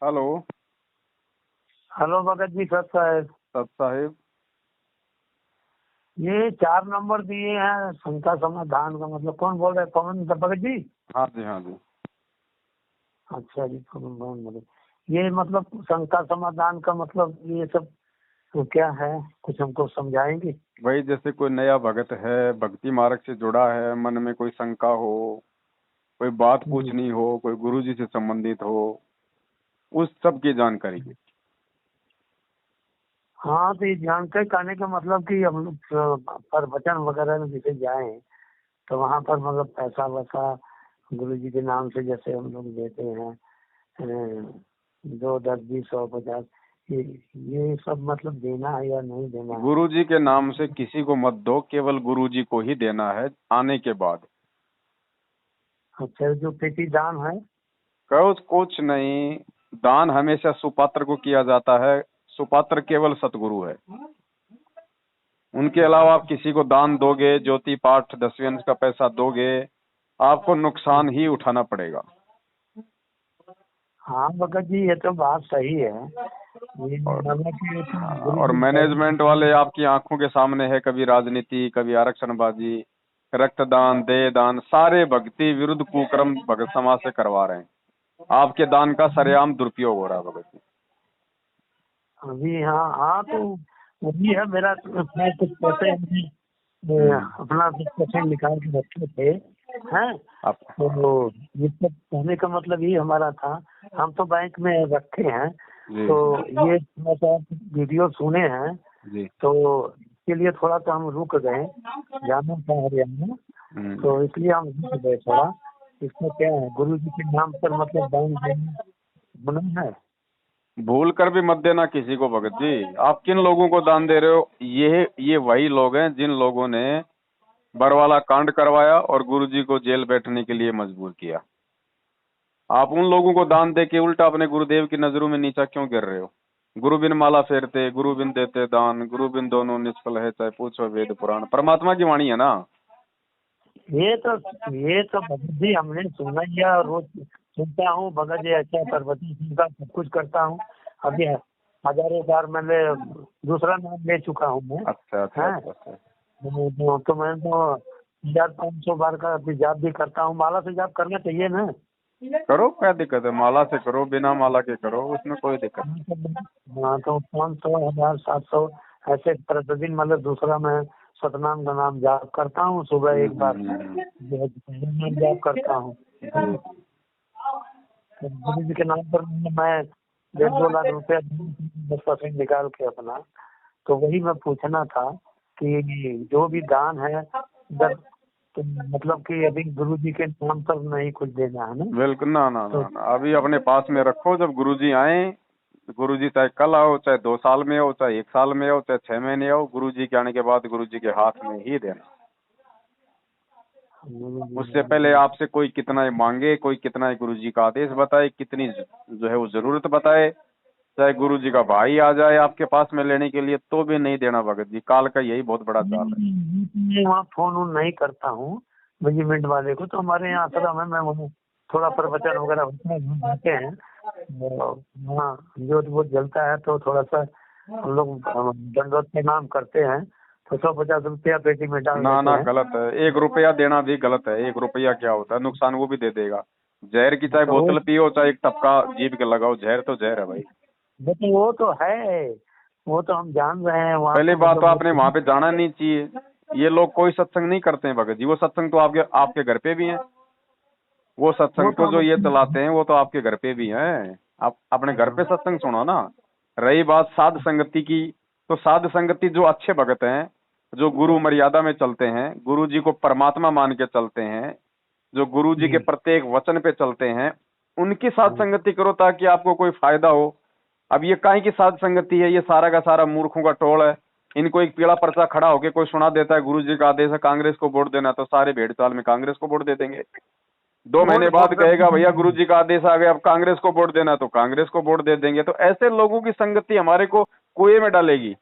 Hello. Hello Bhagat ji, सत साहब। सत साहिब। ये 4 नंबर दिए हैं शंका समाधान का, मतलब कौन बोल रहे हैं? पवन भगत जी? हाँ जी, हाँ जी। अच्छा जी, पवन भगत। ये मतलब शंका समाधान का मतलब ये सब तो क्या है, कुछ हमको समझाएंगे? वही जैसे कोई नया भगत है, भक्ति मार्ग से जुड़ा है, मन में कोई शंका हो, कोई बात पूछनी हो, कोई गुरुजी से संबंधित हो, उस सब की जानकारी की। हाँ, तो ये जानकारी कहने का मतलब कि हम लोग प्रवचन वगैरह में जैसे जाएं तो वहाँ पर मतलब पैसा वैसा गुरु जी के नाम से जैसे हम लोग देते हैं, 2, 10, 20, 100, 50, ये सब मतलब देना है या नहीं देना है? गुरुजी के नाम से किसी को मत दो, केवल गुरुजी को ही देना है आने के बाद। अच्छा, जो पेटी दान है? कहो कुछ नहीं, दान हमेशा सुपात्र को किया जाता है। सुपात्र केवल सतगुरु है। उनके अलावा आप किसी को दान दोगे, ज्योति पाठ 10वें अंश का पैसा दोगे, आपको नुकसान ही उठाना पड़ेगा। हाँ भगत जी, ये तो बात सही है। ये और मतलब कि ये तो गुरु और जी मैनेजमेंट वाले आपकी आंखों के सामने है, कभी राजनीति, कभी आरक्षणबाजी, रक्तदान, देह दान, सारे भक्ति विरुद्ध कुकर्म भगत समाज से करवा रहे हैं। आपके दान का सरेआम दुरुपयोग हो रहा है भगत जी। अभी, हाँ हाँ, तो वही है मेरा। मैं कुछ पैसे अपना कुछ पैसे निकाल के रखे थे, हैं? आप तो ये सब कहने का मतलब ये हमारा था, हम तो बैंक में रखे हैं। जी तो ये थोड़ा सा वीडियो सुने हैं, जी। तो इसके लिए थोड़ा सा हम रुक गए, जाना था हरियाणा, तो इसलिए हम रुक गए थोड़ा। इसमें क्या है, गुरु जी के नाम पर मतलब दान देना गुनाह है? भूल कर भी मत देना किसी को भगत जी। आप किन लोगों को दान दे रहे हो? ये वही लोग हैं जिन लोगों ने बरवाला कांड करवाया और गुरुजी को जेल बैठने के लिए मजबूर किया। आप उन लोगों को दान दे के उल्टा अपने गुरुदेव की नजरों में नीचा क्यों गिर रहे हो? गुरु बिन माला फेरते, गुरु बिन देते दान, गुरु बिन दोनों निष्फल है, चाहे पूछो वेद पुराण। परमात्मा की वाणी है ना। ये तो भगत जी हमने सुना ही है, और रोज सुनता हूँ भगत जी, अच्छा सरबती सिंह का सब कुछ करता हूँ। अभी हजारों बार मैंने दूसरा नाम ले चुका हूँ मैं, अच्छा अच्छा है? अच्छा अच्छा। तो मैं तो 1500 बार का अभी जाप भी करता हूँ। माला से जाप करना चाहिए ना? करो, क्या दिक्कत है? माला से करो, बिना माला के करो, उसमें कोई दिक्कत हाँ, तो 500, 1000, 700 ऐसे प्रतिदिन मतलब दूसरा मैं सतनाम का नाम जाप करता हूँ। सुबह एक बार जो है दोपहर में जाप करता हूँ। नहीं। तो गुरु जी के नाम पर मैं 1.5-2 लाख रुपया 10% निकाल के अपना, तो वही मैं पूछना था कि जो भी दान है इधर, तो मतलब कि अभी गुरु जी के नाम पर नहीं कुछ देना है ना? बिल्कुल ना ना तो ना ना, अभी अपने पास में रखो। जब गुरुजी आए, गुरुजी चाहे कल आओ, चाहे 2 साल में आओ, चाहे 1 साल में आओ, चाहे 6 महीने आओ, गुरुजी के आने के बाद गुरुजी के हाथ में ही देना। उससे पहले आपसे कोई कितना ही मांगे, कोई कितना ही गुरुजी का आदेश बताए, कितनी जो है वो जरूरत बताए, चाहे गुरुजी का भाई आ जाए आपके पास में लेने के लिए, तो भी नहीं देना भगत जी। काल का यही बहुत बड़ा चाल है। मैं वहाँ फोन वोन नहीं करता हूँ मैनेजमेंट वाले को। तो हमारे यहाँ आश्रम है, मैं वहाँ थोड़ा प्रवचन वगैरह होता है, वहाँ जाते हैं। वहाँ जोत वोत जलता है, तो थोड़ा सा हम लोग दंडवत प्रणाम करते हैं, तो 150 रुपया पेटी में डाल ना देते ना, हैं। गलत है। 1 रुपया देना भी गलत है। 1 रुपया क्या होता है? नुकसान वो भी दे देगा। जहर की चाहे तो बोतल पियो, चाहे एक टपका जीभ के लगाओ, जहर तो जहर है भाई। वो तो है, वो तो हम जान रहे हैं। वहाँ पहली तो बात तो आपने मतलब वहां पे जाना नहीं चाहिए। ये लोग कोई सत्संग नहीं करते हैं भगत जी। वो सत्संग तो आपके आपके घर पे भी है। वो वो सत्संग तो तो जो ये चलाते हैं वो तो आपके घर पे भी हैं। आप अपने घर पे सत्संग सुनो ना। रही बात साध संगति की, तो साध संगति जो अच्छे भगत हैं, जो गुरु मर्यादा में चलते हैं, गुरु जी को परमात्मा मान के चलते हैं, जो गुरु जी के प्रत्येक वचन पे चलते हैं, उनकी साध संगति करो ताकि आपको कोई फायदा हो। अब ये काहे की साध संगति है? ये सारा का सारा मूर्खों का टोल है। इनको एक पीला पर्चा खड़ा होके कोई सुना देता है, गुरु जी का आदेश है कांग्रेस को वोट देना, तो सारे भेड़ चाल में कांग्रेस को वोट दे देंगे। 2 महीने वोट बाद वोट कहेगा भैया सब। गुरु जी का आदेश आ गया, अब कांग्रेस को वोट देना, तो कांग्रेस को वोट दे देंगे। तो ऐसे लोगों की संगति हमारे को कुएं में डालेगी।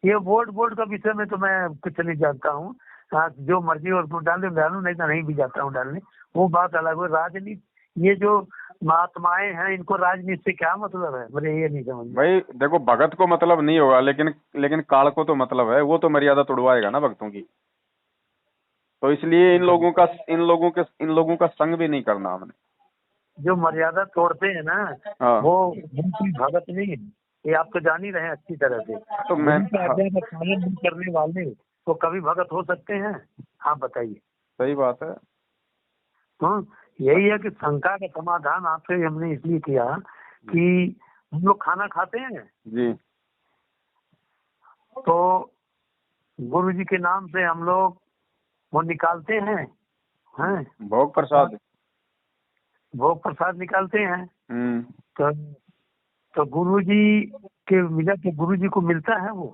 ये वोट वोट का विषय में तो मैं कुछ नहीं जानता हूँ। हाँ, जो मर्जी और तो डालूं, नहीं तो नहीं भी जाता हूँ डालने, वो बात अलग है। राजनीति, ये जो महात्माएं हैं, इनको राजनीति से क्या मतलब है, मुझे ये नहीं समझ में। भाई देखो, भगत को मतलब नहीं होगा, लेकिन लेकिन काल को तो मतलब है, वो तो मर्यादा तोड़वाएगा ना भक्तों की। तो इसलिए इन लोगों का संग भी नहीं करना हमने। जो मर्यादा तोड़ते हैं ना, हाँ। वो बिल्कुल भगत नहीं है, ये आप तो जान ही रहे हैं अच्छी तरह से। तो मैं गुरु की आज्ञा का पालन नहीं करने वाले तो कभी भगत हो सकते हैं? आप बताइए। सही बात है। तो यही है कि शंका का समाधान आपसे हमने इसलिए किया कि हम लोग खाना खाते हैं जी तो गुरु जी के नाम से हम लोग वो निकालते हैं, हैं भोग प्रसाद। भोग प्रसाद निकालते हैं। हम्म। तो गुरु जी के मिला तो गुरु जी को मिलता है वो।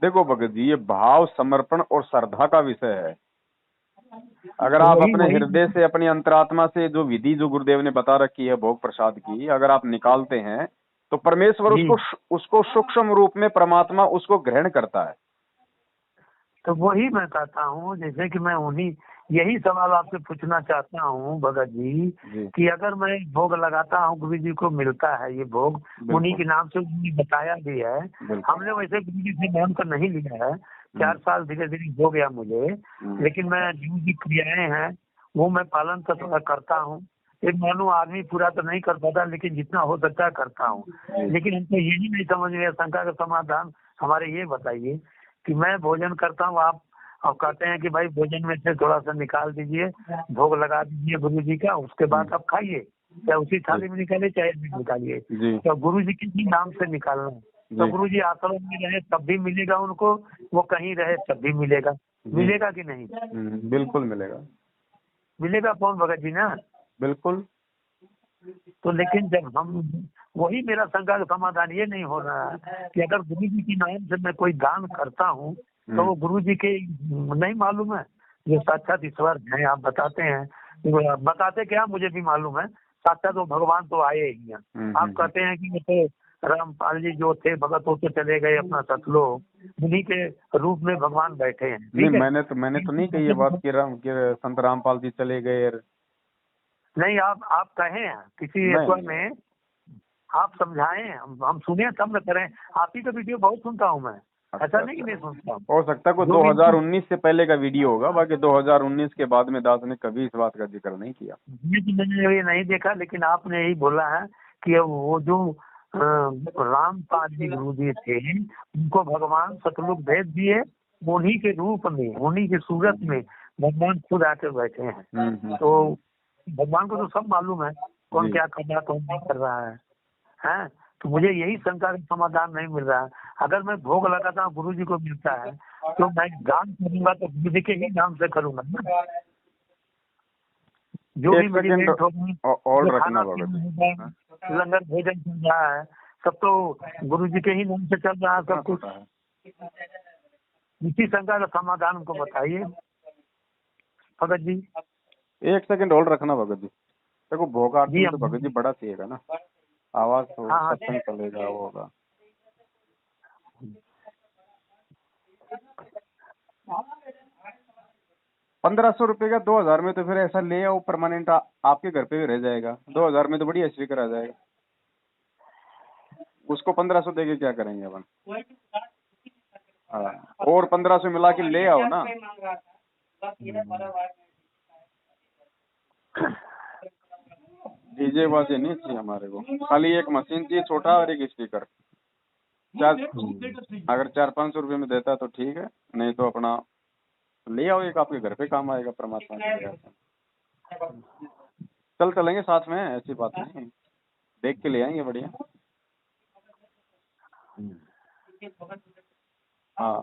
देखो भगत जी, ये भाव, समर्पण और श्रद्धा का विषय है। अगर आप अपने हृदय से, अपनी अंतरात्मा से जो विधि जो गुरुदेव ने बता रखी है भोग प्रसाद की, अगर आप निकालते हैं तो परमेश्वर उसको सूक्ष्म रूप में, परमात्मा उसको ग्रहण करता है। तो वही मैं कहता हूँ, जैसे कि मैं यही सवाल आपसे पूछना चाहता हूँ भगत जी कि अगर मैं भोग लगाता हूँ, गुरु जी को मिलता है ये भोग, उन्हीं के नाम से उन्हें बताया भी है। हमने वैसे गुरु जी से मान कर नहीं लिया है, 4 साल धीरे धीरे हो गया मुझे, लेकिन मैं जो भी क्रियाएं हैं वो मैं पालन करता हूँ। एक मानो आदमी पूरा तो नहीं कर पाता, लेकिन जितना हो सकता है करता हूँ। लेकिन हमको यही नहीं समझ में, शंका का समाधान हमारे ये बताइए कि मैं भोजन करता हूँ, आप कहते हैं कि भाई भोजन में से थोड़ा सा निकाल दीजिए, भोग लगा दीजिए गुरु जी का, उसके बाद आप खाइए, चाहे उसी थाली में निकालिए चाहे निकालिए। तो गुरु जी के ही नाम से निकालना है। तो गुरु जी आश्रम में रहे तब भी मिलेगा उनको, वो कहीं रहे तब भी मिलेगा। मिलेगा कि नहीं? बिल्कुल मिलेगा। मिलेगा कौन भगत जी ना? बिल्कुल। तो लेकिन जब हम, वही मेरा शंका का समाधान ये नहीं हो रहा है कि अगर गुरु जी के नाम से मैं कोई दान करता हूँ तो वो गुरु जी के नहीं मालूम है, जो साक्षात ईश्वर हैं, आप बताते हैं, बताते क्या मुझे भी मालूम है, साक्षात वो भगवान तो आए ही हैं। आप कहते हैं कि वो तो रामपाल जी जो थे भगत होते चले गए अपना सतलोक, उन्हीं के रूप में भगवान बैठे हैं। नहीं, मैंने तो नहीं कही ये बात कि संत रामपाल जी चले गए। नहीं, आप कहे हैं किसी ईश्वर में, आप समझाएं, हम सुने तब न करें। आप ही का वीडियो बहुत सुनता हूँ मैं, ऐसा नहीं कि नहीं सुनता हूँ। हो सकता है कोई 2019 से पहले का वीडियो होगा, बाकी 2019 के बाद में दास ने कभी इस बात का जिक्र नहीं किया। मैंने ये नहीं देखा, लेकिन आपने यही बोला है कि वो जो रामपाल जी गुरु जी थे, उनको भगवान सतलुक भेज दिए, उन्हीं के रूप में, उन्हीं की सूरत में भगवान खुद आके बैठे हैं। तो भगवान को तो सब मालूम है कौन क्या कर रहा है, कौन नहीं कर रहा है। तो मुझे यही शंका का समाधान नहीं मिल रहा है। अगर मैं भोग लगाता हूँ गुरु जी को मिलता है, तो मैं दान करूंगा तो गुरु जी के ही नाम से करूंगा ना। जो भी मेरी खाना पीना, लंगर भोजन चल रहा है, सब तो गुरु जी के ही नाम से चल रहा है सब कुछ। इसी शंका का समाधान हमको बताइए भगत जी। 1 सेकंड होल्ड रखना भगत जी। देखो भोग आरती तो भगत जी बड़ा चाहिएगा ना, आवाज तो सत्संग चलेगा, वो होगा। ₹1500 का 2000 में तो फिर ऐसा ले आओ, परमानेंट आपके घर पे भी रह जाएगा। 2000 में तो बढ़िया स्पीकर आ जाएगा। उसको 1500 देके क्या करेंगे अपन? हाँ, और 1500 मिला के ले आओ ना। डीजे बाजे नहीं चाहिए हमारे को, खाली एक मशीन चाहिए छोटा और एक स्पीकर। अगर 400-500 रुपये में देता तो ठीक है, नहीं तो अपना ले आओ, एक आपके घर पे काम आएगा परमात्मा के। चलेंगे साथ में, ऐसी बात नहीं, देख के ले आएंगे बढ़िया। हाँ,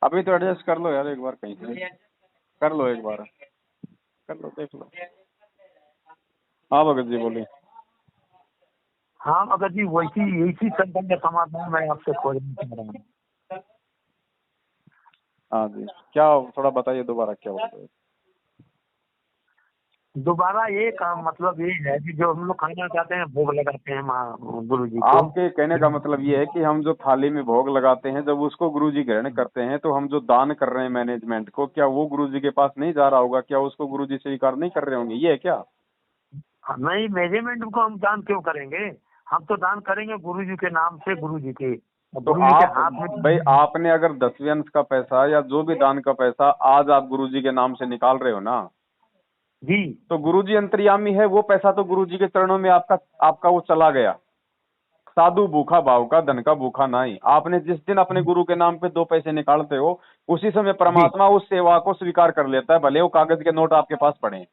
अभी तो एडजस्ट कर लो यार, एक बार कहीं से कर लो, एक बार कर लो, देख लो। हाँ भगत जी बोलिए। हाँ भगत जी, इसी संकट का समाधान मैं आपसे खोजना चाह रहा हूँ। हाँ जी, क्या थोड़ा बताइए दोबारा क्या बोलते हैं? दोबारा ये काम मतलब ये है कि जो हम लोग खाना खाते हैं भोग लगाते हैं माँ गुरु जी को। आपके कहने का मतलब ये है कि हम जो थाली में भोग लगाते हैं जब उसको गुरुजी ग्रहण करते हैं तो हम जो दान कर रहे हैं मैनेजमेंट को, क्या वो गुरुजी के पास नहीं जा रहा होगा? क्या उसको गुरुजी स्वीकार नहीं कर रहे होंगे? ये है क्या? नहीं, मैनेजमेंट को हम दान क्यों करेंगे? हम तो दान करेंगे गुरु जी के नाम से, गुरु जी के, तो गुरु जी के आप, हाथ में। भाई आपने अगर 10वें अंश का पैसा या जो भी दान का पैसा आज आप गुरुजी के नाम से निकाल रहे हो ना, जी तो गुरुजी अंतर्यामी है, वो पैसा तो गुरुजी के चरणों में आपका आपका वो चला गया। साधु भूखा भाव का, धन का भूखा नहीं। आपने जिस दिन अपने गुरु के नाम पे 2 पैसे निकालते हो, उसी समय जी। परमात्मा उस सेवा को स्वीकार कर लेता है, भले वो कागज के नोट आपके पास पड़े हैं।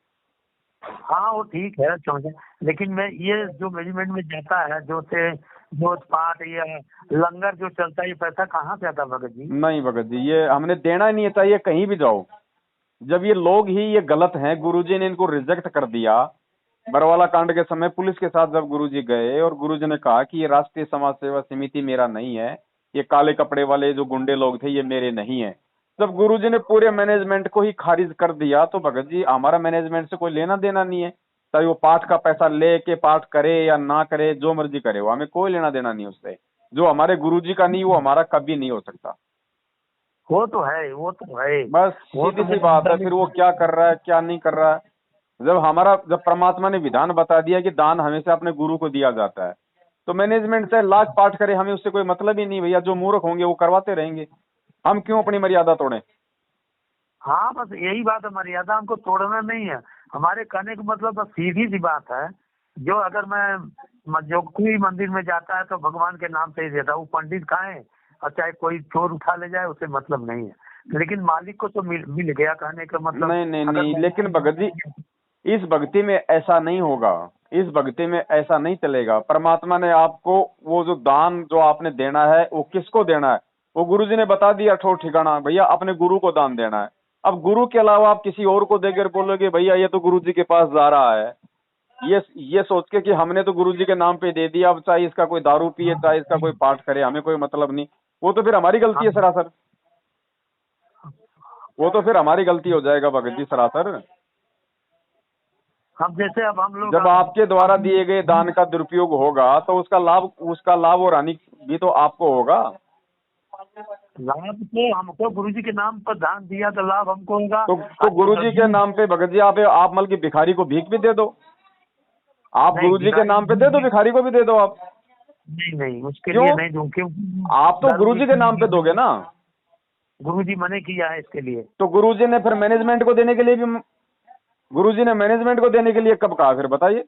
हाँ वो ठीक है समझे, लेकिन मैं ये जो मैनेजमेंट में जाता है जो से जो पाठ या लंगर जो चलता है, ये पैसा कहाँ से आता है भगत जी? नहीं भगत जी, ये हमने देना ही नहीं चाहिए कहीं भी जाओ। जब ये लोग ही ये गलत हैं, गुरुजी ने इनको रिजेक्ट कर दिया। बरवाला कांड के समय पुलिस के साथ जब गुरुजी गए और गुरुजी ने कहा कि ये राष्ट्रीय समाज सेवा समिति मेरा नहीं है, ये काले कपड़े वाले जो गुंडे लोग थे ये मेरे नहीं है, जब गुरुजी ने पूरे मैनेजमेंट को ही खारिज कर दिया, तो भगत जी हमारा मैनेजमेंट से कोई लेना देना नहीं है। चाहे वो पाठ का पैसा लेके पाठ करे या ना करे, जो मर्जी करे, वो हमें कोई लेना देना नहीं उससे। जो हमारे गुरुजी का नहीं वो हमारा कभी नहीं हो सकता। वो तो है, वो तो है। बस वो सीधी तो सी बात है। फिर वो क्या कर रहा है क्या नहीं कर रहा है, जब परमात्मा ने विधान बता दिया कि दान हमेशा अपने गुरु को दिया जाता है, तो मैनेजमेंट चाहे लाख पाठ करे, हमें उससे कोई मतलब ही नहीं भैया। जो मूर्ख होंगे वो करवाते रहेंगे, हम क्यों अपनी मर्यादा तोड़ें? हाँ बस यही बात है, मर्यादा हमको तोड़ना नहीं है। हमारे कहने का मतलब बस सीधी सी बात है, जो अगर जो कोई मंदिर में जाता है तो भगवान के नाम से ही देता है, वो पंडित खाए और चाहे कोई चोर उठा ले जाए, उसे मतलब नहीं है। लेकिन मालिक को तो मिल गया, कहने का मतलब। नहीं नहीं अगर नहीं, लेकिन भगत जी इस भक्ति में ऐसा नहीं होगा, इस भक्ति में ऐसा नहीं चलेगा। परमात्मा ने आपको वो जो दान जो आपने देना है वो किसको देना है, वो गुरु जी ने बता दिया ठोर ठिकाना, भैया अपने गुरु को दान देना है। अब गुरु के अलावा आप किसी और को देकर बोलोगे भैया ये तो गुरु जी के पास जा रहा है, ये सोच के कि हमने तो गुरु जी के नाम पे दे दिया, अब चाहे इसका कोई दारू पिए चाहे इसका कोई पाठ करे, हमें कोई मतलब नहीं, वो तो फिर हमारी गलती है सरासर। वो तो फिर हमारी गलती हो जाएगा भगत जी सरासर। हम जैसे अब हम लोग जब आपके द्वारा दिए गए दान का दुरुपयोग होगा तो उसका लाभ और हानि भी तो आपको होगा। लाभ तो हमको गुरु जी के नाम पर दान दिया तो लाभ हमको होगा। तो गुरुजी के नाम पे भगत जी आप मतलब कि भिखारी को भीख भी दे दो, आप नहीं गुरुजी के नाम पे दे दो, भिखारी को भी दे दो आप। नहीं नहीं, उसके क्यों? लिए नहीं दूं, क्यों? आप तो गुरुजी के नाम पे दोगे ना। गुरु जी मने किया है इसके लिए। तो गुरुजी ने फिर मैनेजमेंट को देने के लिए भी, गुरुजी ने मैनेजमेंट को देने के लिए कब कहा फिर बताइए?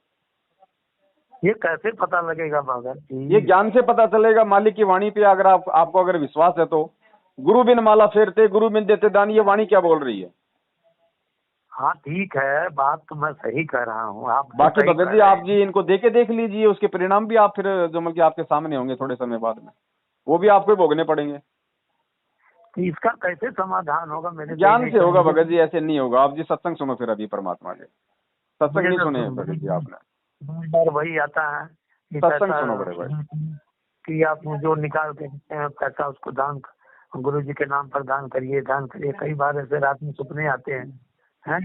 ये कैसे पता लगेगा भगत जी? ये ज्ञान से पता चलेगा, मालिक की वाणी पे अगर आपको अगर विश्वास है तो। गुरु बिन माला फेरते गुरु बिन देते दान, ये वाणी क्या बोल रही है? हाँ ठीक है, बात तो मैं सही कह रहा हूँ, आप तो बाकी सही भगत कह जी रहे आप हैं। जी इनको देके देख लीजिए, उसके परिणाम भी आप फिर जो मतलब कि आपके सामने होंगे थोड़े समय बाद में, वो भी आपको ही भोगने पड़ेंगे। कि इसका कैसे समाधान होगा मेरे ज्ञान नहीं से होगा समझ। भगत जी, ऐसे नहीं होगा। आप जी सत्संग सुनो फिर अभी परमात्मा के सत्संग मुझे नहीं तो सुने भगत जी आपने? बार वही आता है कि सत्संग पैसा, सुनो बड़े भाई। कि आप जो निकाल के देते हैं पैसा, उसको दान गुरु जी के नाम पर दान करिए, दान करिए। कई बार ऐसे रात में सपने आते हैं।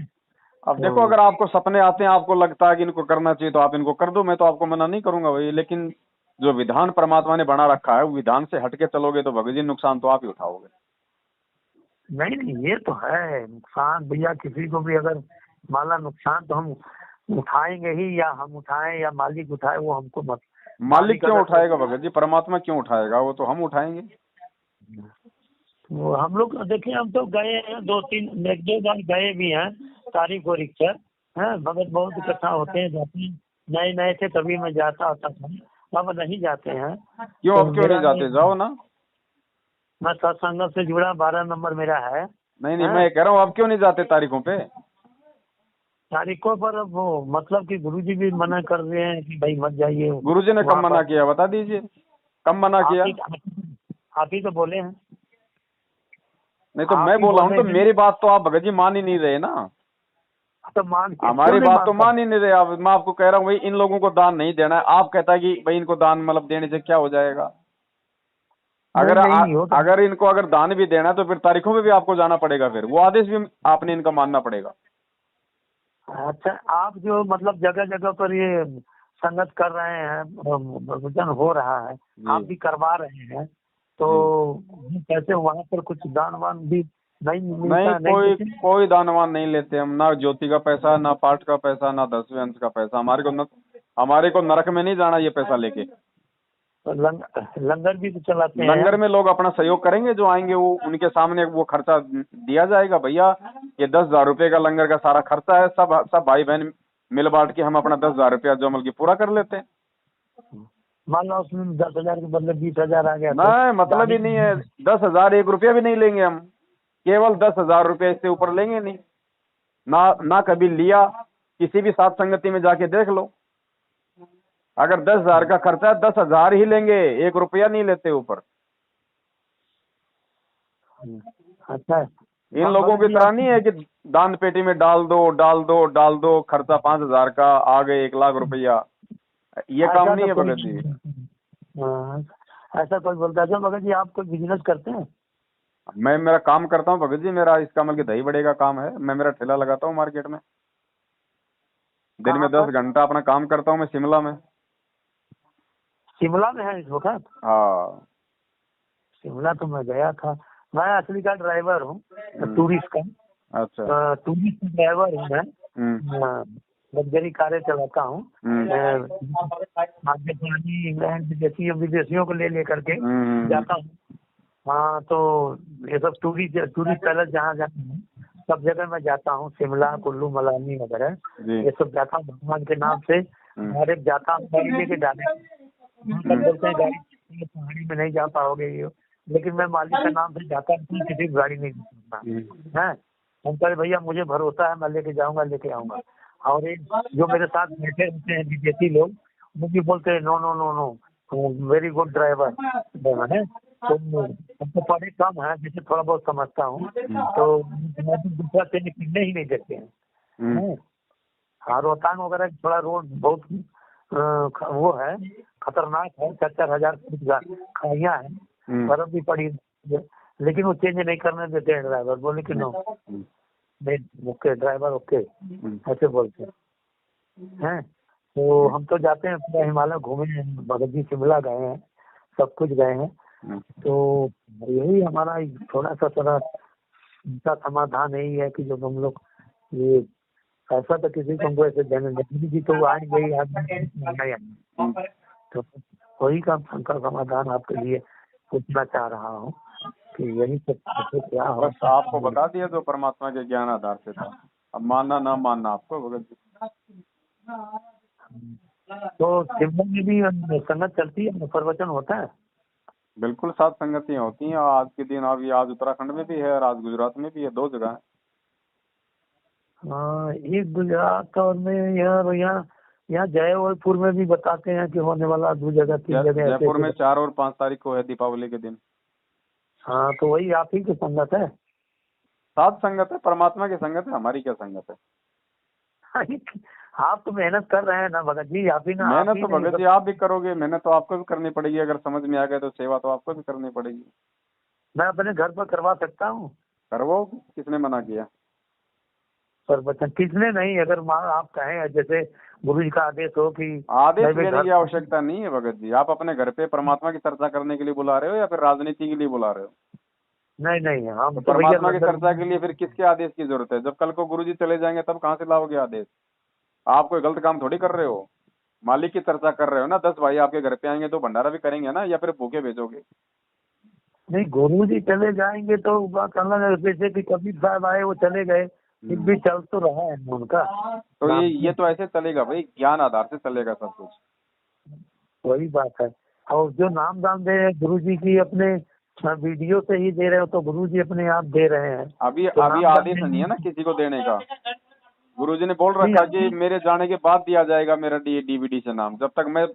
अब देखो अगर आपको सपने आते हैं, आपको लगता है कि इनको करना चाहिए तो आप इनको कर दो, मैं तो आपको मना नहीं करूंगा भाई। लेकिन जो विधान परमात्मा ने बना रखा है, वो विधान से हटके चलोगे तो भगत जी नुकसान तो आप ही उठाओगे। नहीं नहीं, ये तो है नुकसान भैया, किसी को भी अगर माला नुकसान तो हम उठाएंगे ही, या हम उठाएं या मालिक उठाए, वो हमको मत। मालिक क्यों अगर उठाएगा भगत जी? परमात्मा क्यों उठाएगा? वो तो हम उठाएंगे। वो हम लोग देखिए, हम तो गए हैं 1-2 बार गए भी हैं तारीख और इच्छा है। भगत बहुत इकट्ठा होते हैं, जाते हैं। नए नए थे तभी मैं जाता होता था, अब नहीं जाते हैं। क्यों तो अब क्यों नहीं जाते? जाओ ना। मैं सत्संग से जुड़ा 12 नंबर मेरा है। नहीं नहीं, मैं कह रहा हूँ अब क्यों नहीं जाते तारीखों पे? तारीखों पर अब वो मतलब कि गुरुजी भी मना कर रहे हैं कि भाई मत जाइए गुरुजी ने कब मना किया बता दीजिए, कब मना किया? आप ही तो बोले हैं। नहीं तो मैं बोला हूँ तो मेरी बात तो आप भगत जी मान ही नहीं रहे ना। तो हमारी बात तो मान ही नहीं रहे आप। मैं आपको कह रहा हूँ भाई इन लोगों को दान नहीं देना है, आप कहता है कि भाई इनको दान मतलब देने से क्या हो जाएगा? अगर इनको अगर दान भी देना है तो फिर तारीखों में भी आपको जाना पड़ेगा, फिर वो आदेश भी आपने इनका मानना पड़ेगा। अच्छा, आप जो मतलब जगह जगह पर ये संगत कर रहे हैं, प्रवचन हो रहा है, आप भी करवा रहे हैं, तो कैसे वहाँ पर कुछ दान वान भी नहीं नहीं, मिलता, नहीं कोई देते? कोई दानवान नहीं लेते हम, ना ज्योति का पैसा, ना पाठ का पैसा, ना 10वें अंश का पैसा। हमारे को नरक में नहीं जाना ये पैसा लेके। तो लंगर भी तो चलाते हैं? लंगर में लोग अपना सहयोग करेंगे, जो आएंगे वो उनके सामने वो खर्चा दिया जाएगा। भैया ये 10,000 रुपये का लंगर का सारा खर्चा है, सब सब भाई बहन मिल बांट के हम अपना 10,000 रुपया जो मतलब की पूरा कर लेते हैं। मान लो उसमें 10,000 के बदले 20,000 आ गया, नहीं, मतलब ही नहीं है। 10,000 1 रुपया भी नहीं लेंगे हम, केवल 10,000 रुपये, इससे ऊपर लेंगे नहीं। ना कभी लिया। किसी भी साथ संगति में जाके देख लो, अगर 10,000 का खर्चा है 10,000 ही लेंगे, 1 रुपया नहीं लेते ऊपर। अच्छा, इन लोगों की तरह नहीं है कि दान पेटी में डाल दो डाल दो डाल दो, खर्चा 5,000 का आ गए 1 लाख रुपया। ये काम नहीं है भगत जी। हाँ, ऐसा कोई बोलता है? अच्छा भगत जी, आप कोई बिजनेस करते हैं? मैं मेरा काम करता हूँ भगत जी, मेरा इसका मतलब दही बड़े का काम है। मैं मेरा ठेला लगाता हूँ मार्केट में, दिन में कहाँ 10 पर? घंटा अपना काम करता हूँ मैं शिमला में। शिमला में है इस वक्त? हाँ। शिमला तो मैं गया था। मैं असली का ड्राइवर हूँ, टूरिस्ट का। अच्छा। टूरिस्ट ड्राइवर हूँ मैं। लग्जरी कारें चलाता हूँ, पाकिस्तानी, इंग्लैंड, विदेशियों को ले करके जाता हूँ। हाँ, तो ये सब टूरिस्ट पैलेस जहाँ जाता हूँ, सब जगह मैं जाता हूँ, शिमला, कुल्लू, मनाली वगैरह, ये सब जाता हूँ भगवान के नाम से। डायरेक्ट जाता हूँ, गाड़ी लेके डायरेक्ट। बोलते हैं गाड़ी पहाड़ी में नहीं जा पाओगे ये, लेकिन मैं मालिक का नाम से जाता हूँ, किसी की गाड़ी नहीं है। हम कहे भैया मुझे भरोसा है, मैं लेके जाऊंगा, लेके आऊंगा। और एक जो मेरे साथ बैठे होते हैं विदेशी लोग, वो भी बोलते हैं no no no no, very good driver है। तो हमको पढ़े कम है, जिसे थोड़ा बहुत समझता हूँ, तो दूसरा ट्रेन करने ही नहीं देते हैं। हाँ, रोहतांग वगैरह थोड़ा रोड बहुत वो है, खतरनाक है। 4,000 फुट खाइयाँ है, बर्फ भी पड़ी है, लेकिन वो चेंज नहीं करने देते हैं ड्राइवर। बोले कि नो, नहीं ओके ड्राइवर, ओके, ऐसे बोलते हैं। तो हम तो जाते हैं, पूरा हिमालय घूमे हैं भगत जी, शिमला गए हैं, सब कुछ गए हैं। तो यही हमारा थोड़ा उनका समाधान यही है कि जो हम लोग ये ऐसा तो किसी को हमको ऐसे देने जी तो आएंगे ही, आएंगे। तो वही का समाधान आपके लिए पूछना चाह रहा हूँ कि यही सब क्या हो। बस आपको बता दिया जो परमात्मा के ज्ञान आधार से था, अब मानना ना मानना आपको भगत जी। तो शिमला में भी संगत चलती है, प्रवचन होता है? बिल्कुल, सात संगतियां होती हैं आज के दिन। अभी आज उत्तराखंड में भी है और आज गुजरात में भी है, 2 जगह है। हाँ, एक गुजरात और में यहाँ जयपुर में भी बताते हैं कि होने वाला 2 जगह 3 जगह। जयपुर में 4 और 5 तारीख को है, दीपावली के दिन। हाँ, तो वही आप ही की संगत है? सात संगत है, परमात्मा की संगत है, हमारी क्या संगत है। आप तो मेहनत कर रहे हैं ना भगत जी, आप ही ना। मेहनत तो भगत जी आप भी करोगे, मेहनत तो आपको भी करनी पड़ेगी। अगर समझ में आ गया तो सेवा तो आपको भी करनी पड़ेगी। मैं अपने घर पर करवा सकता हूँ? करवाओ, किसने मना किया? प्रवचन किसने नहीं, अगर आप कहें, जैसे गुरु जी का आदेश हो कि आदेश देने की आवश्यकता नहीं है भगत जी। आप अपने घर पे परमात्मा की चर्चा करने के लिए बुला रहे हो या फिर राजनीति के लिए बुला रहे हो? नहीं नहीं, हम तो परमात्मा की चर्चा के लिए फिर किसके आदेश की जरूरत है? जब कल को गुरु जी चले जाएंगे तब कहाँ से लाओगे आदेश? आप कोई गलत काम थोड़ी कर रहे हो, मालिक की चर्चा कर रहे हो ना। 10 भाई आपके घर पे आएंगे तो भंडारा भी करेंगे ना, या फिर भूखे भेजोगे? नहीं, गुरु जी चले जाएंगे तो बात अलग है। जैसे कि कबीर साहब आए, वो चले गए, फिर भी चल तो रहा है उनका। तो ये तो ऐसे चलेगा भाई, ज्ञान आधार से चलेगा सब कुछ। वही बात है। और जो नाम दान दे रहे हैं गुरु जी की, अपने वीडियो से ही दे रहे हो, तो गुरु जी अपने आप दे रहे हैं। अभी तो अभी आदेश नहीं है ना किसी को देने का। गुरुजी ने बोल रखा कि मेरे जाने के बाद दिया जाएगा मेरा डीवीडी से नाम। जब तक मैं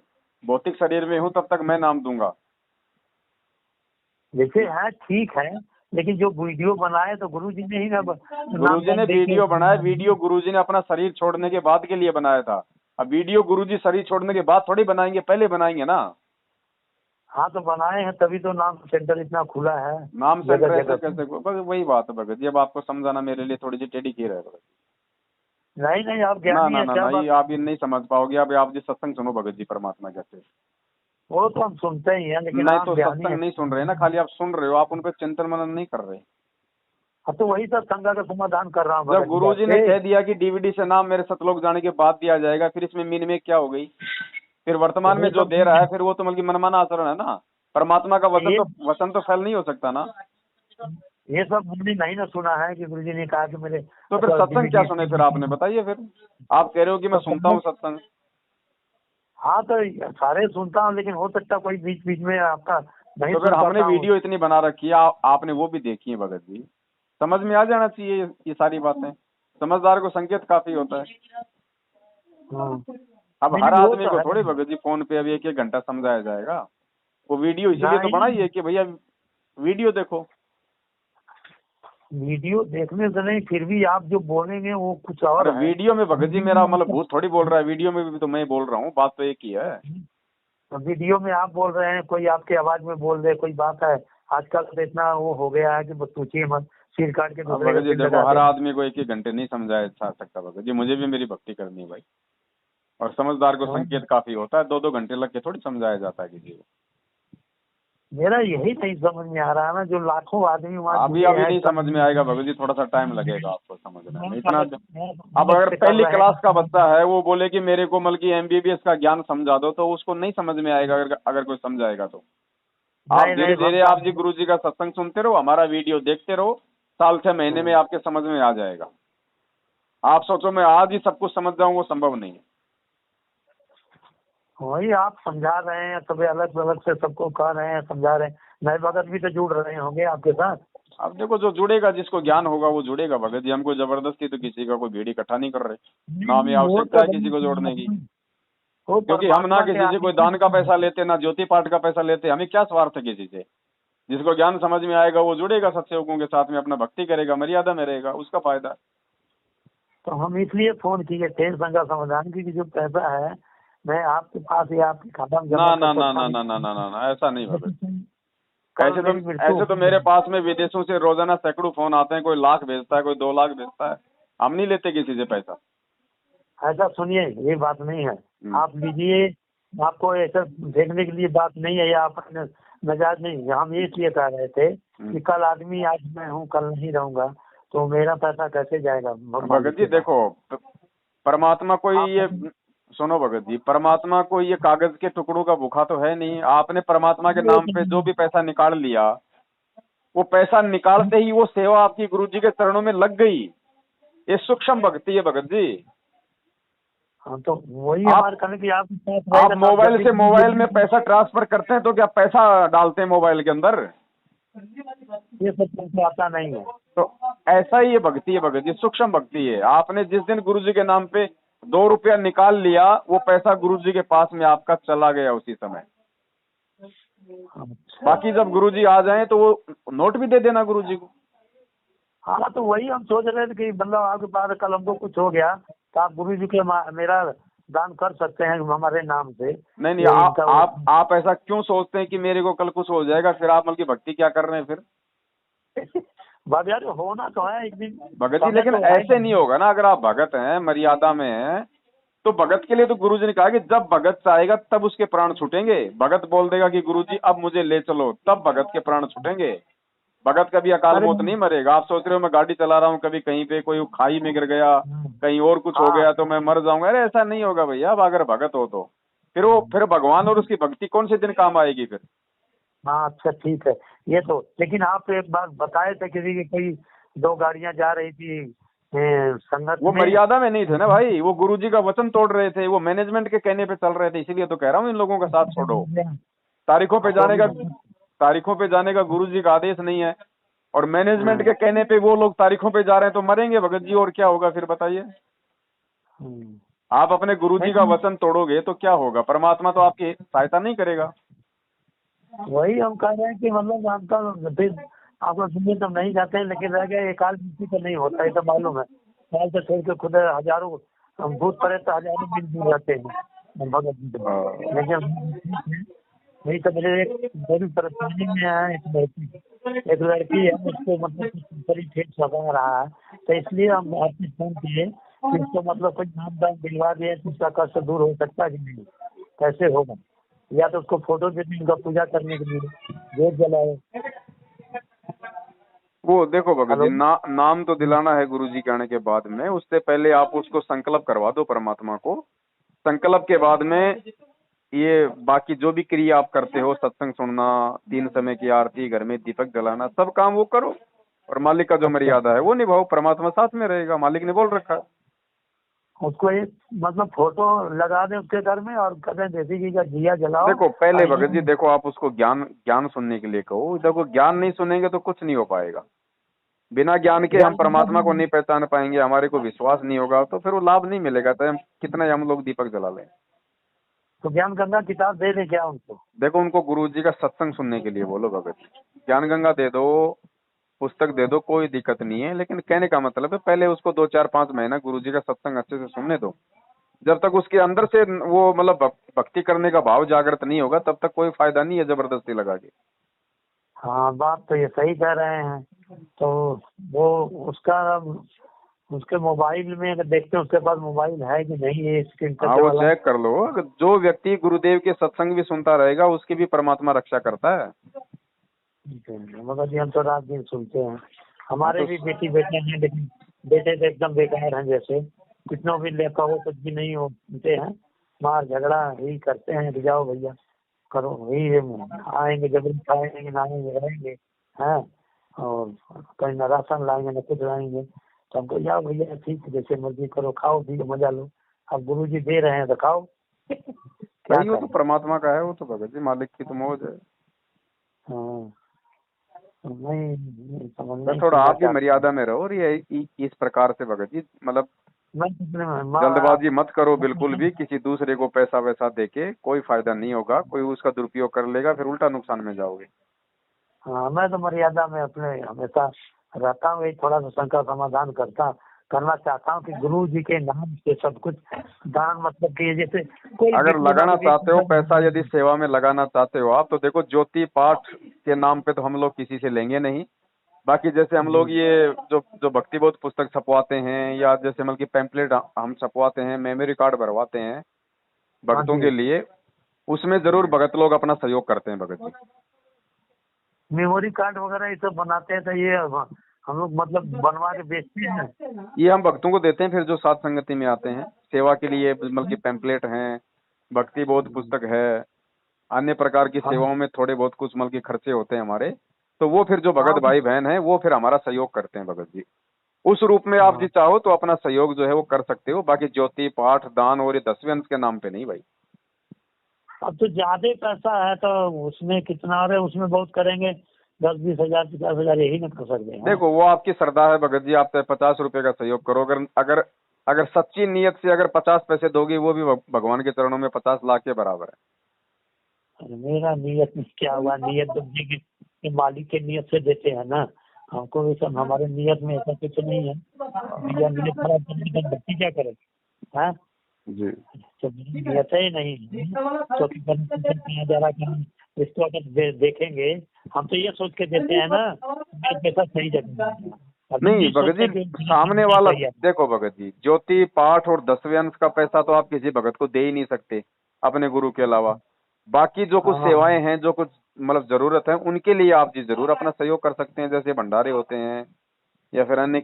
भौतिक शरीर में हूँ तब तक मैं नाम दूंगा। जैसे है ठीक है, लेकिन जो वीडियो बनाए तो गुरुजी ने ही ना। गुरुजी ने वीडियो बनाया, वीडियो गुरुजी ने अपना शरीर छोड़ने के बाद के लिए बनाया था। अब वीडियो गुरुजी शरीर छोड़ने के बाद थोड़ी बनाएंगे, पहले बनाएंगे ना। हाँ, तो बनाए हैं तभी तो नाम सेंटर इतना खुला है। नाम सेंटर ऐसे कैसे? बस वही बात है भगत जी, अब आपको समझाना मेरे लिए थोड़ी सी टेढ़ी खीर है भगत। नहीं नहीं, आप ना ज्ञानी ना है, ना क्या ना, बात। ये आप ये नहीं समझ पाओगे। अब आप जी सत्संग सुनो भगत जी परमात्मा कहते हैं। वो तो हम सुनते ही हैं, लेकिन नहीं आप तो ज्ञानी सत्संग है। नहीं सुन रहे ना, खाली आप सुन रहे हो, आप उन पर चिंतन मनन नहीं कर रहे। हाँ, तो वही सब संज्ञा का समाधान कर रहा हूँ जब भगत जी गुरुजी ने आपसे। कह दिया कि डीवीडी से नाम मेरे सतलोक जाने के बाद दिया जाएगा, फिर इसमें मीन में क्या हो गई? फिर वर्तमान में ये जो सब दे रहा है फिर वो तो मतलब मनमाना आचरण है ना। परमात्मा का ये वचन तो फैल नहीं हो सकता ना। ये सब हमने नहीं ना सुना है कि गुरुजी ने कहा कि मेरे तो फिर सत्संग क्या सुने फिर आपने, बताइए फिर। आप कह रहे हो कि मैं सुनता हूँ सत्संग। हाँ, तो सारे सुनता हूँ, लेकिन हो सकता कोई बीच बीच में आपका नहीं तो फिर सुन हमने पाता हूँ। वीडियो इतनी बना रखी है, आपने वो भी देखी है भगत जी। समझ में आ जाना चाहिए ये सारी बातें। समझदार को संकेत काफी होता है। हाँ। अब नहीं हर नहीं, वो आदमी तो को है। थोड़ी भगत जी फोन पे अभी एक एक घंटा समझाया जाएगा। वो वीडियो इसीलिए तो नहीं, बनाई है कि भैया वीडियो देखो। वीडियो देखने से नहीं, फिर भी आप जो बोलेंगे वो कुछ अरे और है। वीडियो में भगत जी मेरा मतलब भूत थोड़ी बोल रहा है, वीडियो में भी तो मैं बोल रहा हूँ, बात तो एक ही है। वीडियो में आप बोल रहे हैं, कोई आपके आवाज में बोल दे, कोई बात है। आजकल तो इतना वो हो गया है कि बस पूछिए मत, सिर काट के अब दूसरे का भगत जी सिर देखो, लगा हर दे। आदमी को एक एक घंटे नहीं समझाया जा सकता भगत जी, मुझे भी मेरी भक्ति करनी है भाई। और समझदार को हाँ, संकेत काफी होता है, 2-2 घंटे लग के थोड़ी समझाया जाता है किसी को। मेरा यही नहीं समझ में आ रहा है ना, जो लाखों आदमी वहाँ अभी जुड़े अभी हैं नहीं सब। समझ में आएगा भगत जी, थोड़ा सा टाइम लगेगा आपको समझने में इतना। अब मेहनत अगर से कर पहली रहे क्लास का हैं। बच्चा है, वो बोले कि मेरे को मतलब कि एमबीबीएस का ज्ञान समझा दो, तो उसको नहीं समझ में आएगा अगर कोई समझाएगा तो। आप नहीं धीरे नहीं, धीरे आप जी गुरु जी का सत्संग सुनते रहो, हमारा वीडियो देखते रहो, साल 6 महीने में आपके समझ में आ जाएगा। आप सोचो मैं आज ही सब कुछ समझ जाऊं, वो संभव नहीं है। वही आप समझा रहे हैं, सब अलग अलग से सबको कह रहे हैं, समझा रहे हैं। नए भगत भी तो जुड़ रहे होंगे आपके साथ। अब देखो, जो जुड़ेगा, जिसको ज्ञान होगा वो जुड़ेगा भगत जी। हमको जबरदस्ती तो किसी का कोई भीड़ इकट्ठा नहीं कर रहे, ना हमें वो आवश्यकता तो है किसी को जोड़ने की। वो क्योंकि हम ना परमात्मा के किसी से आदमी। कोई दान का पैसा लेते, ना ज्योति पाठ का पैसा लेते, हमें क्या स्वार्थ है किसी से। जिसको ज्ञान समझ में आएगा वो जुड़ेगा सत्सेवकों के साथ में, अपना भक्ति करेगा, मर्यादा में रहेगा, उसका फायदा। तो हम इसलिए फोन किए थे संज्ञा समाधान की, कि जो पैसा है मैं आपके पास या आपके खाता में ना जमा कर ना ना सकता ना हूँ। ना ना ना ना ना, ऐसा नहीं भगत। कल ऐसे तो मेरी मृत्यु ऐसे तो मेरे पास में विदेशों से रोजाना सैकड़ों फोन आते हैं, कोई लाख भेजता है, कोई 2 लाख भेजता है। हम नहीं लेते किसी से पैसा। ऐसा सुनिए, ये बात नहीं है। आप हम्म। लीजिए, आपको ऐसा देखने के लिए बात नहीं है, या आप अपने मिजाज नहीं। हम ये इसलिए कह रहे थे कि कल आदमी, आज मैं हूँ कल नहीं रहूंगा, तो मेरा पैसा कैसे जाएगा भगत मालिक जी के पास। देखो, परमात्मा कोई आप ये, सुनो भगत जी, परमात्मा कोई ये कागज के टुकड़ों का भूखा तो है नहीं। आपने परमात्मा के नाम पे जो भी पैसा निकाल लिया, वो पैसा निकालते ही वो सेवा आपकी गुरु जी के चरणों में लग गई। ये सूक्ष्म भक्ति है भगत जी। हाँ, तो वही आप हमारे कहने की आपके साथ आप रहेगा, तो आप जब मोबाइल भी से मोबाइल में पैसा ट्रांसफर करते हैं तो क्या पैसा डालते हैं मोबाइल के अंदर? ये सब पैसा आता नहीं है। तो ऐसा ही ये भक्ति है भगत जी, सूक्ष्म भक्ति है। आपने जिस दिन गुरु जी के नाम पे 2 रुपया निकाल लिया, वो पैसा गुरु जी के पास में आपका चला गया उसी समय। अच्छा। बाकी जब गुरु जी आ जाए तो वो नोट भी दे देना गुरु जी को। हाँ, तो वही हम सोच रहे थे कि मतलब आपके पास कल हमको कुछ हो गया तो आप गुरु जी के मेरा दान कर सकते हैं हमारे नाम से। नहीं नहीं, ये इनका आप ऐसा क्यों सोचते हैं कि मेरे को कल कुछ हो जाएगा? फिर आप मतलब की भक्ति क्या कर रहे हैं फिर? बात यार, होना तो है एक दिन। भगत जी समय लेकिन तो है ऐसे नहीं होगा ना। अगर आप भगत हैं, मर्यादा में हैं, तो भगत के लिए तो गुरु जी ने कहा कि जब भगत चाहेगा तब उसके प्राण छूटेंगे। भगत बोल देगा कि गुरु जी अब मुझे ले चलो, तब भगत के प्राण छूटेंगे। भगत कभी अकाल अरे मौत नहीं मरेगा। आप सोच रहे हो मैं गाड़ी चला रहा हूँ, कभी कहीं पे कोई खाई में गिर गया, कहीं और कुछ हो हाँ गया तो मैं मर जाऊंगा? अरे ऐसा नहीं होगा भैया। अब अगर भगत हो तो फिर भगवान और उसकी भक्ति कौन से दिन काम आएगी फिर? हाँ, अच्छा ठीक है। ये तो, लेकिन आप एक बार बताए थे किसी की कोई 2 गाड़ियां जा रही थी संगत वो में। मर्यादा में नहीं थे ना भाई, वो गुरुजी का वचन तोड़ रहे थे, वो मैनेजमेंट के कहने पे चल रहे थे। इसीलिए तो कह रहा हूँ इन लोगों का साथ छोड़ो। तारीखों पे तो जाने का तारीखों पे जाने का गुरुजी का आदेश नहीं है, और मैनेजमेंट के कहने पे वो लोग तारीखों पे जा रहे हैं, तो मरेंगे भगत जी। और क्या होगा फिर बताइए? आप अपने गुरुजी का वचन तोड़ोगे तो क्या होगा? परमात्मा तो आपकी सहायता नहीं करेगा। वही हम कह रहे हैं कि मतलब आपका फिर आपका सुनने तो नहीं जाते हैं, लेकिन रह गए एकाल किसी को नहीं होता, ये तो मालूम है। साल से छोड़ के खुद हजारों हम भूत पड़े तो हजारों दिन दूर रहते हैं भगत जी से। लेकिन वही तो मेरे एक बड़ी परेशानी में है। एक लड़की है, उसको मतलब कुछ बड़ी ठेठ लगा रहा है, तो इसलिए हम आपसे फोन किए इसको मतलब कोई नाम दान दिलवा दिए तो उसका कष्ट दूर हो सकता है कि नहीं, कैसे होगा? या तो उसको फोटो दे दें उनका पूजा करने के लिए, जोत जलाए। वो देखो भगत जी, हेलो। नाम तो दिलाना है गुरु जी के आने के बाद में, उससे पहले आप उसको संकल्प करवा दो परमात्मा को। संकल्प के बाद में ये बाकी जो भी क्रिया आप करते हो, सत्संग सुनना, 3 समय की आरती, घर में दीपक जलाना, सब काम वो करो और मालिक का जो अच्छा, मर्यादा है वो निभाओ। परमात्मा साथ में रहेगा, मालिक ने बोल रखा है। उसको एक मतलब फोटो लगा दें उसके घर में और कदें देसी घी का दिया जलाओ। देखो पहले और भगत जी, देखो आप उसको ज्ञान ज्ञान सुनने के लिए कहो। देखो ज्ञान नहीं सुनेंगे तो कुछ नहीं हो पाएगा। बिना ज्ञान के हम ज्ञान परमात्मा को गंगा, नहीं पहचान पाएंगे, हमारे को विश्वास नहीं होगा, तो फिर वो लाभ नहीं मिलेगा। तो हम कितना ही हम लोग दीपक जला लें। तो ज्ञान गंगा किताब दे दें क्या उनको? देखो उनको गुरु जी का सत्संग सुनने के लिए बोलो भगत जी। ज्ञान गंगा दे दो, पुस्तक दे दो, कोई दिक्कत नहीं है। लेकिन कहने का मतलब है पहले उसको 2 4 5 महीना गुरु जी का सत्संग अच्छे से सुनने दो। जब तक उसके अंदर से वो मतलब भक्ति करने का भाव जागृत नहीं होगा, तब तक कोई फायदा नहीं है जबरदस्ती लगा के। हाँ, बात तो ये सही कह रहे हैं। तो वो उसका उसके मोबाइल में अगर देखते हैं उसके पास मोबाइल है कि नहीं, ये स्क्रीन हाँ टच वो वाला। चेक कर लो। अगर जो व्यक्ति गुरुदेव के सत्संग भी सुनता रहेगा, उसकी भी परमात्मा रक्षा करता है। मगर जी हम तो रात दिन सुनते हैं। हमारे तो भी बेटी बेटे हैं, लेकिन बेटे तो एकदम बेकार हैं, जैसे कितनों भी ले कहो कुछ भी नहीं हो सुनते हैं, मार झगड़ा ही करते हैं कि जाओ भैया करो, वही आएंगे जबरन खाएंगे नहाएंगे रहेंगे हैं, और कहीं न राशन लाएंगे न कुछ लाएंगे। तो हमको जाओ भैया ठीक है, जैसे मर्जी करो, खाओ पियो मजा लो, अब गुरु जी दे रहे हैं तो खाओ। क्या भाई वो तो करें? परमात्मा का है, वो तो भगत जी मालिक की तो मौज है। हाँ, नहीं समझ बस नहीं थोड़ा सुनना आप भी चाहते हैं। मर्यादा में रहो। और ये इस प्रकार से भगत जी मतलब मैं कितने में माँ जल्दबाजी मत करो बिल्कुल भी। किसी दूसरे को पैसा वैसा देके कोई फायदा नहीं होगा। कोई उसका दुरुपयोग कर लेगा, फिर उल्टा नुकसान में जाओगे। हाँ, मैं तो मर्यादा में अपने हमेशा रहता हूँ, यही थोड़ा सा शंका समाधान करना चाहता हूँ कि गुरु जी के नाम से सब कुछ दान, मतलब कि जैसे कोई अगर व्यक्ति मान लगाना लीजिए चाहते हो पैसा, यदि सेवा में लगाना चाहते हो आप, तो देखो ज्योति पाठ के नाम पे तो हम लोग किसी से लेंगे नहीं। बाकी जैसे हम लोग ये जो जो भक्ति बोध पुस्तक छपवाते हैं, या जैसे मतलब कि पैम्पलेट हम छपवाते हैं, मेमोरी कार्ड भरवाते हैं हाँ भक्तों जी, के लिए, उसमें जरूर भगत लोग अपना सहयोग करते हैं भगत जी। मेमोरी कार्ड वगैरह ये सब बनाते हैं, तो ये हम लोग मतलब बनवा के बेचते हैं। ये हम भक्तों को देते हैं, फिर जो साथ संगति में आते हैं सेवा के लिए, मतलब कि पैम्पलेट हैं, भक्ति बोध पुस्तक है, अन्य प्रकार की हाँ सेवाओं में थोड़े बहुत कुछ मतलब कि खर्चे होते हैं हमारे। तो वो फिर जो हाँ भगत भाई बहन है वो फिर हमारा सहयोग करते हैं भगत जी। उस रूप में आप जी हाँ। चाहो तो अपना सहयोग जो है वो कर सकते हो। बाकी ज्योति पाठ दान और ये 10वें अंश के नाम पे नहीं भाई। अब तो ज्यादा पैसा है तो उसमें कितना, और उसमें बहुत करेंगे 10 20 हजार 50 हजार यही ना कर सकते हैं। देखो वो आपकी श्रद्धा है भगत जी। आप चाहे 50 रुपए का सहयोग करो, अगर अगर अगर सच्ची नियत से अगर 50 पैसे दोगे, वो भी भगवान के चरणों में 50 लाख के बराबर है। अरे मेरा नियत में क्या हुआ, नियत तो के मालिक के नियत से देते हैं ना, हमको भी सब हमारे नियत में ऐसा कुछ नहीं है। भैया नियत खराब करने का बच्ची क्या करे हैं? जी तो मेरी नियत ही नहीं है, तो कि कहाँ जा रहा कहीं, इसको अगर देखेंगे हम तो ये सोच के देते हैं ना मेरा पैसा सही जगह में है। अभी नहीं ये भगत सोचते जी, हैं कि मेरा सामने पैसा वाला सही है। देखो भगत जी, ज्योति पाठ और 10वें अंश का पैसा तो आप किसी भगत को दे ही नहीं सकते अपने गुरु के अलावा। बाकी जो कुछ हाँ सेवाएं हैं, जो कुछ मतलब जरूरत है, उनके लिए आप जी जरूर अपना सहयोग कर सकते हैं। जैसे भंडारे होते हैं या फिर अन्य।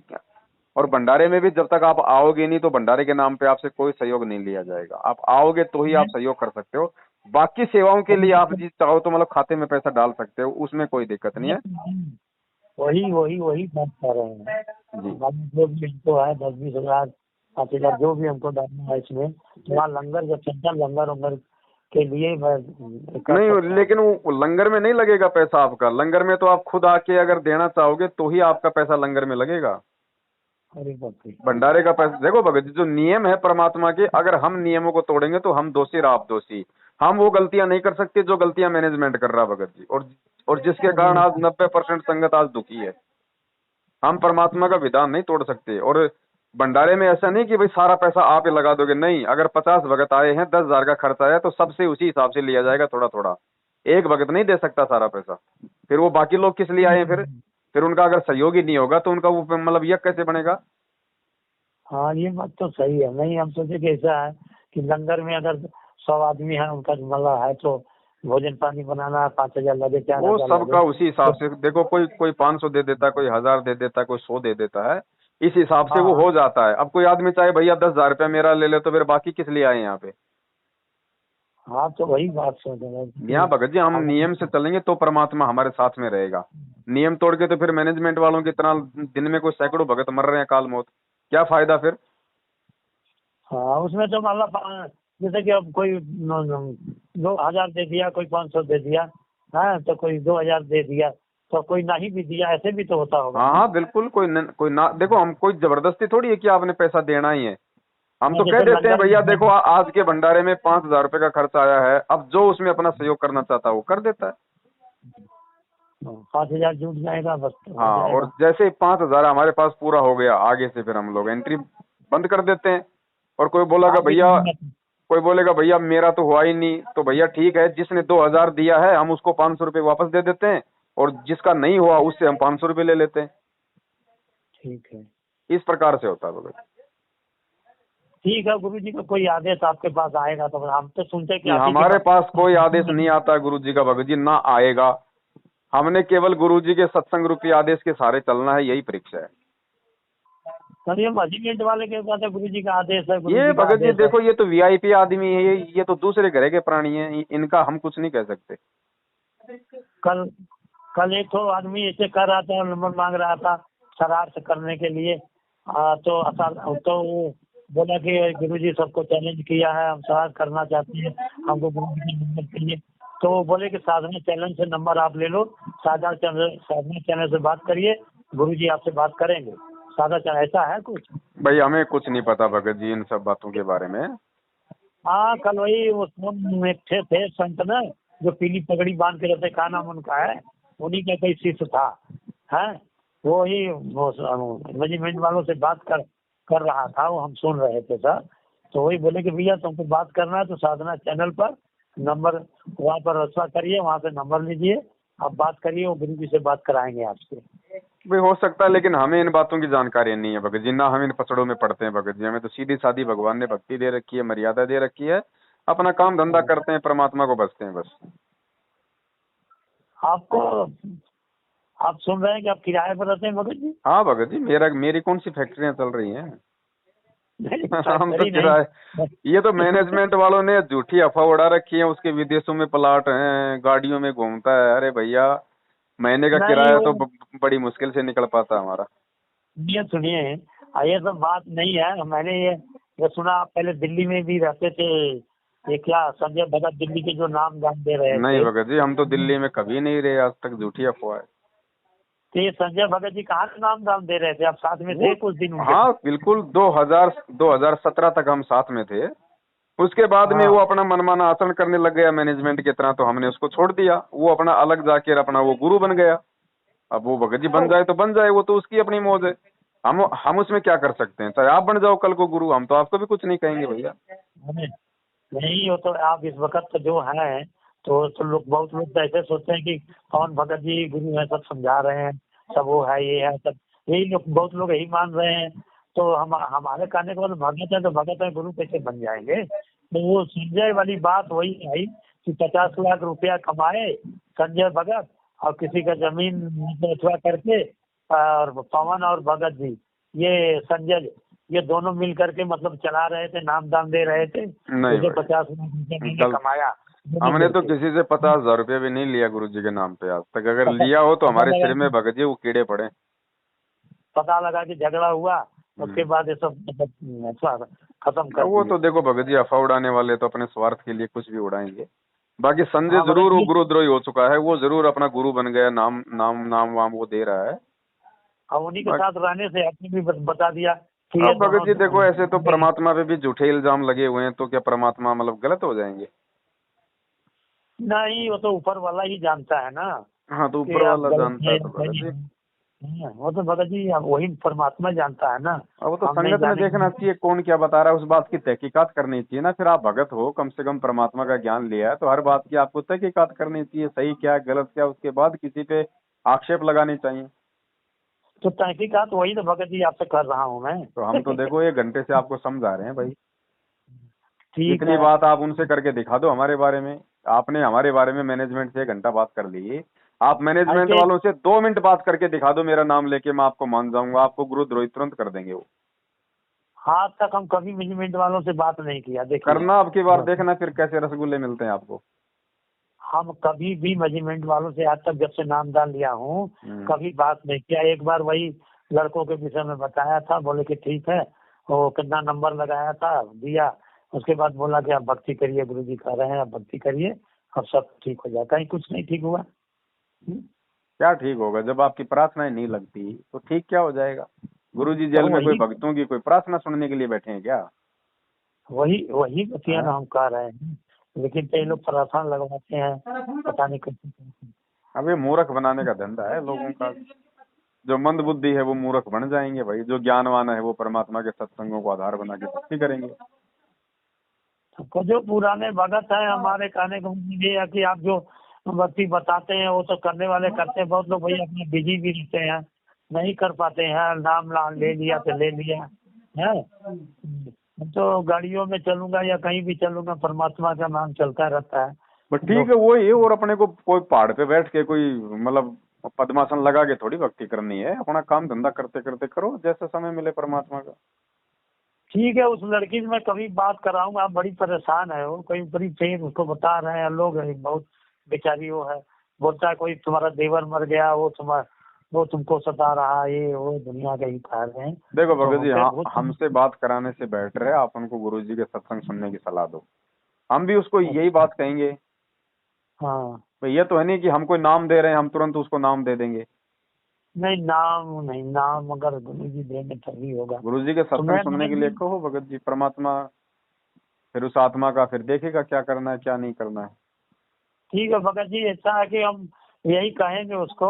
और भंडारे में भी जब तक आप आओगे नहीं, तो भंडारे के नाम पे आपसे कोई सहयोग नहीं लिया जाएगा। आप आओगे तो ही आप सहयोग कर सकते हो। बाकी सेवाओं के लिए आप जी चाहो तो मतलब खाते में पैसा डाल सकते हो, उसमें कोई दिक्कत नहीं है। वही वही वही बात कर रहे हैं। जी जो भी हमको है 10 20 हजार 5 हजार जो भी हमको डालना है इसमें, तो वहाँ लंगर जब चलता लंगर वंगर के लिए मैं कर नहीं, सकता हूँ। लेकिन वो लंगर में नहीं लगेगा पैसा आपका। लंगर में तो आप खुद आके अगर देना चाहोगे तो ही आपका पैसा लंगर में लगेगा। अरे बाप रे। भंडारे का पैसा देखो भगत जी, जो नियम है परमात्मा के, अगर हम नियमों को तोड़ेंगे तो हम दोषी और आप दोषी। हम वो गलतियां नहीं कर सकते जो गलतियां मैनेजमेंट कर रहा भगत जी, और जिसके कारण अरे आज 90% संगत आज दुखी है। हम परमात्मा का विधान नहीं तोड़ सकते। और भंडारे में ऐसा नहीं कि भाई सारा पैसा आप ही लगा दोगे। नहीं, अगर 50 भगत आए हैं, 10,000 का खर्च आया, तो सबसे उसी हिसाब से लिया जाएगा, थोड़ा थोड़ा। एक भगत नहीं दे सकता सारा पैसा। फिर वो बाकी लोग किस लिए आए हैं? फिर उनका अगर सहयोग ही नहीं होगा तो उनका वो मतलब यज्ञ कैसे बनेगा? हाँ ये बात तो सही है। नहीं हम सोचे कि ऐसा है कि लंगर में अगर 100 आदमी है उनका मतलब है तो भोजन पानी बनाना 5,000 लगे, चार वो हजार लगे सबका उसी हिसाब तो। से देखो, कोई कोई 500 दे देता है, कोई 1000 दे देता है, कोई 100 दे देता है। इस हिसाब से वो हाँ हो जाता है। अब कोई आदमी चाहे भैया 10,000 रुपया मेरा ले ले, तो फिर बाकी किस लिए आए यहाँ पे? हाँ तो वही बात सोच रहे हैं यहाँ कि भगत जी हम अगर नियम से चलेंगे तो परमात्मा हमारे साथ में रहेगा। नियम तोड़ के तो फिर मैनेजमेंट वालों की तरह दिन में कोई सैकड़ों भगत मर रहे हैं काल मौत, क्या फायदा फिर? हाँ उसमें तो मतलब जैसे कि अब कोई 2,000 दे दिया, कोई 500 दे दिया, हाँ तो कोई 2,000 दे दिया, तो कोई नहीं भी दिया, ऐसे भी तो होता होगा हाँ ना। हाँ बिल्कुल, कोई ना देखो, हम कोई जबरदस्ती थोड़ी है कि आपने पैसा देना ही है। हम हाँ, तो कह जैसे देते हैं लंगर भैया देखो, में आज के भंडारे में 5,000 रुपये का खर्च आया है, अब जो उसमें अपना सहयोग करना चाहता है वो कर देता है। 5,000 जुट जाएगा बस तो हो हाँ, और जाएगा। जैसे ही 5,000 हमारे पास पूरा हो गया, आगे से फिर हम लोग एंट्री बंद कर देते हैं। और कोई बोलेगा हाँ भैया, लेकिन कोई बोलेगा भैया मेरा तो हुआ ही नहीं, तो भैया ठीक है, जिसने 2,000 दिया है हम उसको 500 रुपये वापस दे देते हैं, और जिसका नहीं हुआ उससे हम 500 रुपये ले लेते हैं। ठीक है। इस प्रकार से होता है भगत। ठीक है गुरु जी का कोई आदेश आपके पास आएगा तो हम तो सुनते हैं कि नहीं, आप ही के हमारे पास। पास कोई आदेश नहीं आता गुरु जी का भगत जी, ना आएगा। हमने केवल गुरु जी के सत्संग रूपी आदेश के सहारे चलना है, यही परीक्षा है। सर ये मजीमेंट वाले के पास है गुरु जी का आदेश है, गुरु ये जी का भगत जी आदेश है। देखो, ये तो वीआईपी आदमी है, ये तो दूसरे ग्रह के प्राणी हैं, इनका हम कुछ नहीं कह सकते। कल कल एक तो आदमी ऐसे कर रहा था, नंबर मांग रहा था शरारत करने के लिए। तो वो बोला कि गुरुजी सबको चैलेंज किया है, हम शरारत करना चाहते हैं, हमको गुरुजी का नंबर चाहिए। तो वो बोले कि साधना चैनल से नंबर आप ले लो, साधना चैनल से बात करिए, गुरुजी आपसे बात करेंगे। साधा चैनल ऐसा है कुछ। भाई हमें कुछ नहीं पता भगत जी इन सब बातों के बारे में। हाँ कल वही वो एक थे संत ना, जो पीली पगड़ी बांध के रहते, क्या नाम उनका है, उन्हीं का कोई शिष्य था है। वो ही वो मैनेजमेंट वालों से बात कर रहा था, वो हम सुन रहे थे सर। तो वही बोले कि भैया तुमको बात करना है तो साधना चैनल पर नंबर वहाँ पर रचना करिए, वहाँ से नंबर लीजिए, आप बात करिए, वो गुरु जी से बात कराएंगे आपसे। भाई हो सकता है, लेकिन हमें इन बातों की जानकारी नहीं है भगत जी, ना हम इन पसड़ों में पड़ते हैं भगत जी। हमें तो सीधी सादी भगवान ने भक्ति दे रखी है, मर्यादा दे रखी है, अपना काम धंधा करते हैं, परमात्मा को बसते हैं बस। आपको आप सुन रहे हैं कि आप किराए पर रहते हैं भगत जी। हाँ भगत जी, मेरी कौन सी फैक्ट्रियां चल रही हैं? नहीं हम तो फैक्ट्री नहीं, किराए, ये तो मैनेजमेंट वालों ने झूठी अफवाह उड़ा रखी है, उसके विदेशों में प्लाट हैं, गाड़ियों में घूमता है। अरे भैया, महीने का नहीं किराया वो तो बड़ी मुश्किल से निकल पाता है हमारा। ये सुनिए, ये सब बात नहीं है। मैंने ये सुना आप पहले दिल्ली में भी रहते थे, ये क्या संजय भगत दिल्ली के जो नाम दान दे रहे नहीं थे। भगत जी, हम तो दिल्ली में कभी नहीं रहे आज तक, झूठी अफवाह है तो ये संजय भगत जी कहाँ से नाम दान दे रहे थे, आप साथ में वो। थे कुछ दिन उनके हाँ साथ? बिल्कुल, 2017 तक हम साथ में थे। उसके बाद में वो हाँ अपना मनमाना आचरण करने लग गया मैनेजमेंट की तरह, तो हमने उसको छोड़ दिया। वो अपना अलग जाके अपना वो गुरु बन गया। अब वो भगत जी बन तो जाए तो बन जाए, वो तो उसकी अपनी मौज है। हम उसमें क्या कर सकते हैं? चाहे आप बन जाओ कल को गुरु, हम तो आपको भी कुछ नहीं कहेंगे भैया। नहीं नहीं, वो तो आप इस वक्त तो जो है तो लोग बहुत लोग तो ऐसे सोचते हैं कि कौन भगत जी गुरु है, सब समझा रहे हैं, सब वो है ये है सब, यही लोग बहुत लोग यही मान रहे हैं। तो हम हमारे कहने के बाद भगत है तो भगत है, गुरु कैसे बन जाएंगे? तो वो संजय वाली बात वही आई कि 50 लाख रुपया कमाए संजय भगत, और किसी का जमीन बेचवा करके, और पवन और भगत जी, ये संजय, ये दोनों मिल करके मतलब चला रहे थे, नाम दान दे रहे थे। तो नहीं जो भाई, 50 लाख रुपया मैंने गलत। कमाया दोनों हमने तो मिलके। किसी से 50,000 रुपया भी नहीं लिया गुरु जी के नाम पे आज तक। अगर पता लिया हो तो पता हमारे लगा सिर में भगत जी वो कीड़े पड़े। पता लगा कि झगड़ा हुआ, उसके हम्म। बाद ये सब मतलब ऐसा खत्म कर वो दिए। तो देखो भगत जी, अफवाह उड़ाने वाले तो अपने स्वार्थ के लिए कुछ भी उड़ाएंगे। बाकी संजय हाँ जरूर भगत वो जी, गुरुद्रोही हो चुका है, वो जरूर अपना गुरु बन गया, नाम नाम नाम वाम वो दे रहा है। और उन्हीं के बाकी साथ रहने से आपने भी बता दिया कि ये अब भगत दोनों जी देखो, ऐसे तो परमात्मा पे भी झूठे इल्जाम लगे हुए हैं, तो क्या परमात्मा मतलब गलत हो जाएंगे? नहीं, वो तो ऊपर वाला ही जानता है ना हाँ, तो कि ऊपर आप वाला गलत जानता है है या तो भगत सही जी। है। वो तो भगत जी अब वही परमात्मा जानता है ना, अब वो तो हम नहीं संगत में देखना जानेंगे। चाहिए कौन क्या बता रहा है, उस बात की तहकीकात करनी चाहिए ना। फिर आप भगत हो, कम से कम परमात्मा का ज्ञान लिया है, तो हर बात की आपको तहकीकात करनी चाहिए, सही क्या गलत क्या, उसके बाद किसी पे आक्षेप लगाने चाहिए। तो तहकीकात वही तो भगत जी आपसे कर रहा हूँ मैं। तो हम तो देखो 1 घंटे से आपको समझा रहे हैं भाई। ठीक इतनी है। बात आप उनसे करके दिखा दो हमारे बारे में। आपने हमारे बारे में मैनेजमेंट से 1 घंटा बात कर ली, आप मैनेजमेंट ऐसे वालों से 2 मिनट बात करके दिखा दो, मेरा नाम लेके मैं आपको मान जाऊंगा, आपको गुरुद्रोही तुरंत कर देंगे वो। आज तक हम कभी मैनेजमेंट वालों से बात नहीं किया, देखिए। करना अब की बार, देखना फिर कैसे रसगुल्ले मिलते हैं आपको। हम कभी भी मैनेजमेंट वालों से आज तक जब से नाम डाल लिया हूँ कभी बात नहीं किया। एक बार वही लड़कों के विषय में बताया था, बोले कि ठीक है, वो कितना नंबर लगाया था दिया, उसके बाद बोला कि आप भक्ति करिए, गुरुजी कह रहे हैं आप भक्ति करिए, अब सब ठीक हो जाएगा। कहीं कुछ नहीं ठीक हुआ। क्या ठीक होगा, जब आपकी प्रार्थनाएं नहीं लगती तो ठीक क्या हो जाएगा। गुरुजी जेल तो में कोई वही भक्तों की कोई प्रार्थना सुनने के लिए बैठे हैं क्या। वही वही बतिया हाँ? हम कह रहे हैं, लेकिन कई लोग प्रार्थना लगवाते हैं, पता नहीं कैसे। अब ये मूर्ख बनाने का धंधा है लोगों का। जो मंद बुद्धि है वो मूर्ख बन जाएंगे भाई, जो ज्ञानवान है वो परमात्मा के सत्संगों को आधार बना के भक्ति करेंगे। तो जो पुराने भगत है, हमारे कहने का मतलब ये है कि आप जो भक्ति बताते हैं वो तो करने वाले करते हैं, बहुत लोग भैया अपने बिजी भी रहते हैं, नहीं कर पाते हैं, नाम ले लिया तो ले लिया है। तो गाड़ियों में चलूंगा या कहीं भी चलूंगा, परमात्मा का नाम चलता रहता है। बट ठीक है वो ये, और अपने को कोई पहाड़ पे बैठ के कोई मतलब पद्मासन लगा के थोड़ी भक्ति करनी है, अपना काम धंधा करते करते करो, जैसे समय मिले परमात्मा का। ठीक है, उस लड़की से मैं कभी बात कराऊंगा, आप बड़ी परेशान है वो, कोई बड़ी पेन उसको बता रहे हैं लोग, बहुत बेचारी वो है, बोलता है कोई तुम्हारा देवर मर गया, वो तुमको सता रहा है, ये वो दुनिया का ही कह रहे हैं। देखो भगत जी, हाँ, तो हमसे बात कराने से बेटर है आप उनको गुरुजी के सत्संग सुनने की सलाह दो। हम भी उसको यही बात कहेंगे। हाँ, भाई ये तो है नहीं कि हम कोई नाम दे रहे हैं हम तुरंत उसको नाम दे देंगे। नहीं नाम अगर गुरुजी देंगे तभी होगा। गुरुजी के सत्संग सुनने के लिए कहो भगत जी, परमात्मा फिर उस आत्मा का फिर देखेगा क्या करना है क्या नहीं करना है। ठीक है भगत जी, ऐसा है कि हम यही कहेंगे उसको।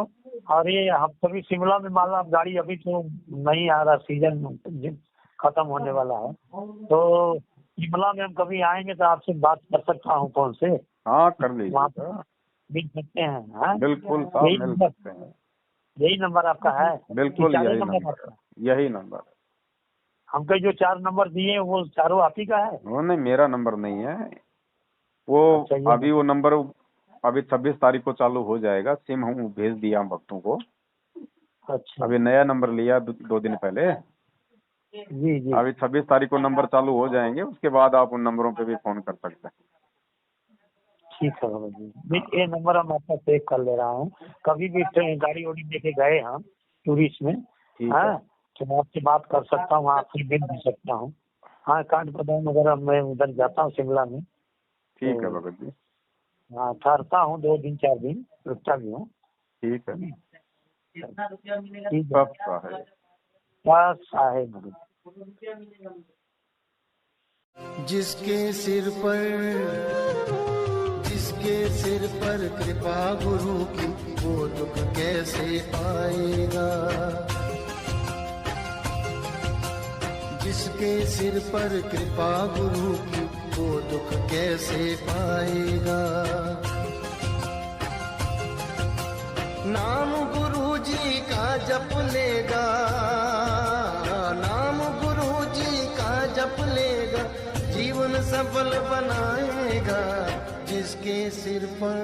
और ये हम कभी शिमला में मान लो आप गाड़ी, अभी तो नहीं आ रहा, सीजन खत्म होने वाला है, तो शिमला में हम कभी आएंगे तो आपसे बात कर सकता हूँ फोन से। हाँ कर वहाँ लीजिए, मिल सकते हैं। हाँ? बिल्कुल साहब मिल सकते हैं। यही नंबर आपका है? बिल्कुल चारों यही नंबर नंबर आपका? है, यही नंबर है। हमको जो 4 नंबर दिए हैं वो चारों आप ही का है? वो नहीं, मेरा नंबर नहीं है वो। अच्छा, ये अभी वो नंबर अभी 26 तारीख को चालू हो जाएगा, सिम हम भेज दिया हम भक्तों को। अच्छा, अभी नया नंबर लिया 2 दिन पहले। जी जी, अभी 26 तारीख को नंबर चालू हो जाएंगे, उसके बाद आप उन नंबरों पे भी फोन कर सकते हैं। ठीक है बाबा जी, ये नंबर हम आपका सेव कर ले रहा हूँ। कभी भी गाड़ी वाड़ी लेके गए हम टूरिस्ट में, ठीक हाँ, है, तो मैं आपसे बात कर सकता हूँ, आपसे मिल भी सकता हूँ। हाँ, कार्ड बताऊँ अगर मैं उधर जाता हूँ शिमला में। ठीक है भगत जी। हाँ, ठहरता हूँ 2 दिन 4 दिन, रुकता भी हूँ। ठीक है, ठीक है, बस आहे भगत। जिसके सिर पर कृपा गुरु की, वो दुख कैसे पाएगा। जिसके सिर पर कृपा गुरु की, वो दुख कैसे पाएगा। नाम गुरु जी का जप लेगा, नाम गुरु जी का जप लेगा, जीवन सफल बनाएगा। जिसके सिर पर